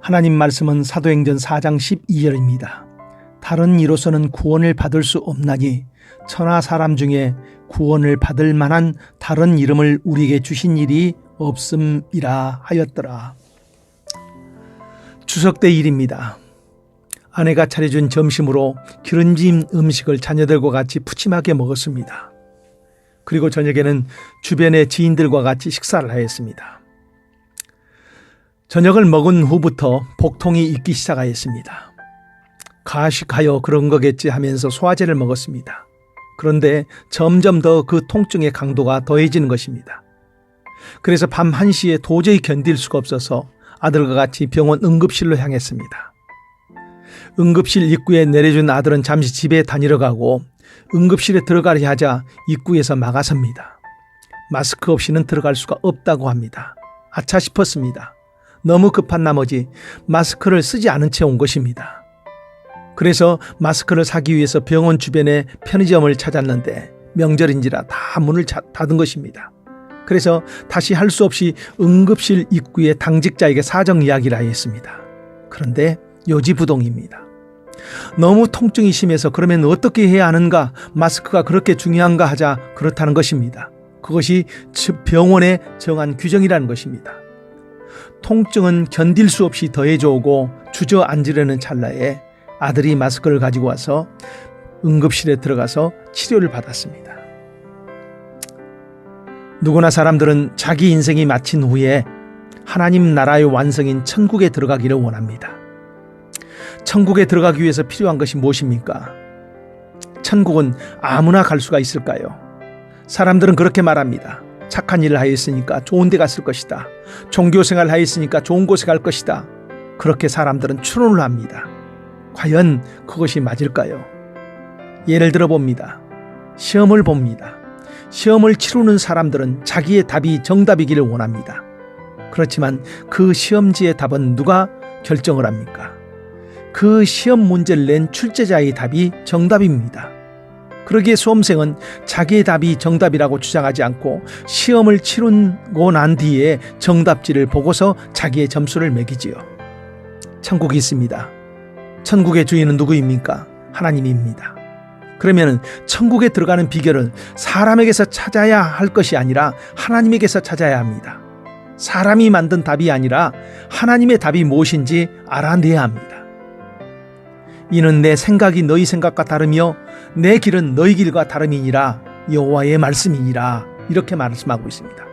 하나님 말씀은 사도행전 4장 12절입니다. 다른 이로서는 구원을 받을 수 없나니 천하 사람 중에 구원을 받을 만한 다른 이름을 우리에게 주신 일이 없음이라 하였더라. 추석 때 일입니다. 아내가 차려준 점심으로 기름진 음식을 자녀들과 같이 푸짐하게 먹었습니다. 그리고 저녁에는 주변의 지인들과 같이 식사를 하였습니다. 저녁을 먹은 후부터 복통이 있기 시작하였습니다. 가식하여 그런 거겠지 하면서 소화제를 먹었습니다. 그런데 점점 더 그 통증의 강도가 더해지는 것입니다. 그래서 밤 1시에 도저히 견딜 수가 없어서 아들과 같이 병원 응급실로 향했습니다. 응급실 입구에 내려준 아들은 잠시 집에 다니러 가고 응급실에 들어가려 하자 입구에서 막아섭니다. 마스크 없이는 들어갈 수가 없다고 합니다. 아차 싶었습니다. 너무 급한 나머지 마스크를 쓰지 않은 채 온 것입니다. 그래서 마스크를 사기 위해서 병원 주변에 편의점을 찾았는데 명절인지라 다 문을 닫은 것입니다. 그래서 다시 할 수 없이 응급실 입구에 당직자에게 사정 이야기를 하였습니다. 그런데 요지부동입니다. 너무 통증이 심해서 그러면 어떻게 해야 하는가, 마스크가 그렇게 중요한가 하자 그렇다는 것입니다. 그것이 병원의 정한 규정이라는 것입니다. 통증은 견딜 수 없이 더해져 오고 주저앉으려는 찰나에 아들이 마스크를 가지고 와서 응급실에 들어가서 치료를 받았습니다. 누구나 사람들은 자기 인생이 마친 후에 하나님 나라의 완성인 천국에 들어가기를 원합니다. 천국에 들어가기 위해서 필요한 것이 무엇입니까? 천국은 아무나 갈 수가 있을까요? 사람들은 그렇게 말합니다. 착한 일을 하였으니까 좋은 데 갔을 것이다. 종교생활을 하였으니까 좋은 곳에 갈 것이다. 그렇게 사람들은 추론을 합니다. 과연 그것이 맞을까요? 예를 들어 봅니다. 시험을 봅니다. 시험을 치르는 사람들은 자기의 답이 정답이기를 원합니다. 그렇지만 그 시험지의 답은 누가 결정을 합니까? 그 시험 문제를 낸 출제자의 답이 정답입니다. 그러기에 수험생은 자기의 답이 정답이라고 주장하지 않고 시험을 치르고 난 뒤에 정답지를 보고서 자기의 점수를 매기지요. 천국이 있습니다. 천국의 주인은 누구입니까? 하나님입니다. 그러면 천국에 들어가는 비결은 사람에게서 찾아야 할 것이 아니라 하나님에게서 찾아야 합니다. 사람이 만든 답이 아니라 하나님의 답이 무엇인지 알아내야 합니다. 이는 내 생각이 너희 생각과 다르며 내 길은 너희 길과 다름이니라 여호와의 말씀이니라, 이렇게 말씀하고 있습니다.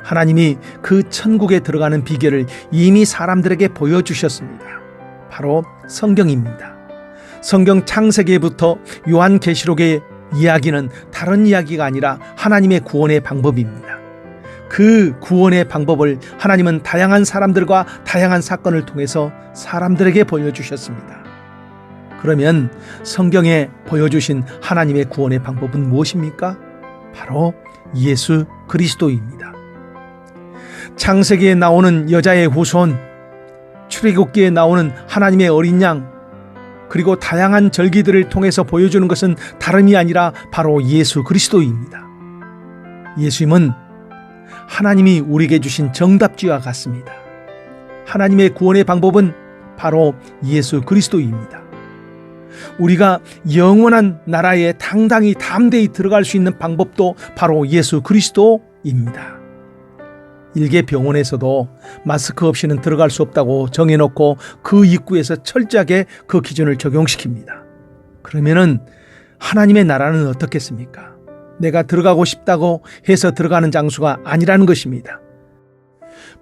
하나님이 그 천국에 들어가는 비결을 이미 사람들에게 보여주셨습니다. 바로 성경입니다. 성경 창세기부터 요한계시록의 이야기는 다른 이야기가 아니라 하나님의 구원의 방법입니다. 그 구원의 방법을 하나님은 다양한 사람들과 다양한 사건을 통해서 사람들에게 보여주셨습니다. 그러면 성경에 보여주신 하나님의 구원의 방법은 무엇입니까? 바로 예수 그리스도입니다. 창세기에 나오는 여자의 후손, 출애굽기에 나오는 하나님의 어린 양, 그리고 다양한 절기들을 통해서 보여주는 것은 다름이 아니라 바로 예수 그리스도입니다. 예수님은 하나님이 우리에게 주신 정답지와 같습니다. 하나님의 구원의 방법은 바로 예수 그리스도입니다. 우리가 영원한 나라에 당당히 담대히 들어갈 수 있는 방법도 바로 예수 그리스도입니다. 일개 병원에서도 마스크 없이는 들어갈 수 없다고 정해놓고 그 입구에서 철저하게 그 기준을 적용시킵니다. 그러면은 하나님의 나라는 어떻겠습니까? 내가 들어가고 싶다고 해서 들어가는 장소가 아니라는 것입니다.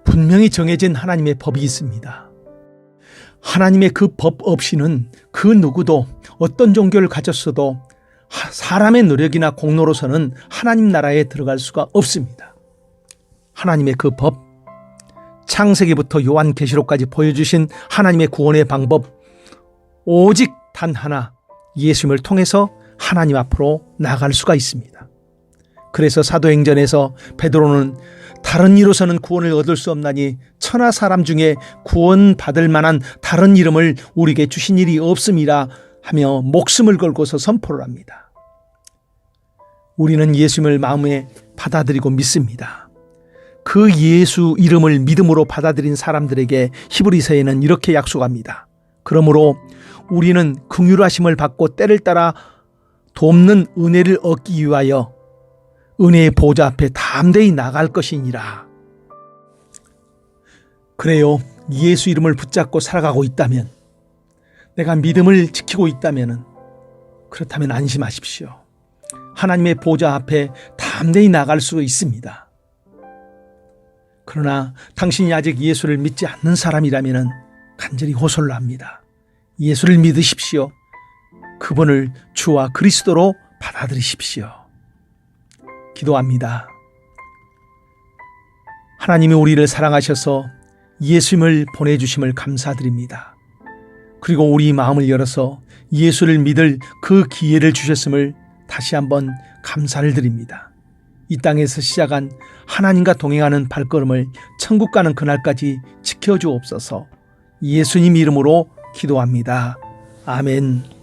분명히 정해진 하나님의 법이 있습니다. 하나님의 그 법 없이는 그 누구도 어떤 종교를 가졌어도 사람의 노력이나 공로로서는 하나님 나라에 들어갈 수가 없습니다. 하나님의 그 법, 창세기부터 요한계시록까지 보여주신 하나님의 구원의 방법, 오직 단 하나, 예수님을 통해서 하나님 앞으로 나아갈 수가 있습니다. 그래서 사도행전에서 베드로는 다른 이로서는 구원을 얻을 수 없나니 천하 사람 중에 구원받을 만한 다른 이름을 우리에게 주신 일이 없음이라 하며 목숨을 걸고서 선포를 합니다. 우리는 예수님을 마음에 받아들이고 믿습니다. 그 예수 이름을 믿음으로 받아들인 사람들에게 히브리서에는 이렇게 약속합니다. 그러므로 우리는 긍휼하심을 받고 때를 따라 돕는 은혜를 얻기 위하여 은혜의 보좌 앞에 담대히 나갈 것이니라. 그래요. 예수 이름을 붙잡고 살아가고 있다면, 내가 믿음을 지키고 있다면, 그렇다면 안심하십시오. 하나님의 보좌 앞에 담대히 나갈 수 있습니다. 그러나 당신이 아직 예수를 믿지 않는 사람이라면 간절히 호소를 합니다. 예수를 믿으십시오. 그분을 주와 그리스도로 받아들이십시오. 기도합니다. 하나님이 우리를 사랑하셔서 예수님을 보내주심을 감사드립니다. 그리고 우리 마음을 열어서 예수를 믿을 그 기회를 주셨음을 다시 한번 감사를 드립니다. 이 땅에서 시작한 하나님과 동행하는 발걸음을 천국 가는 그날까지 지켜주옵소서. 예수님 이름으로 기도합니다. 아멘.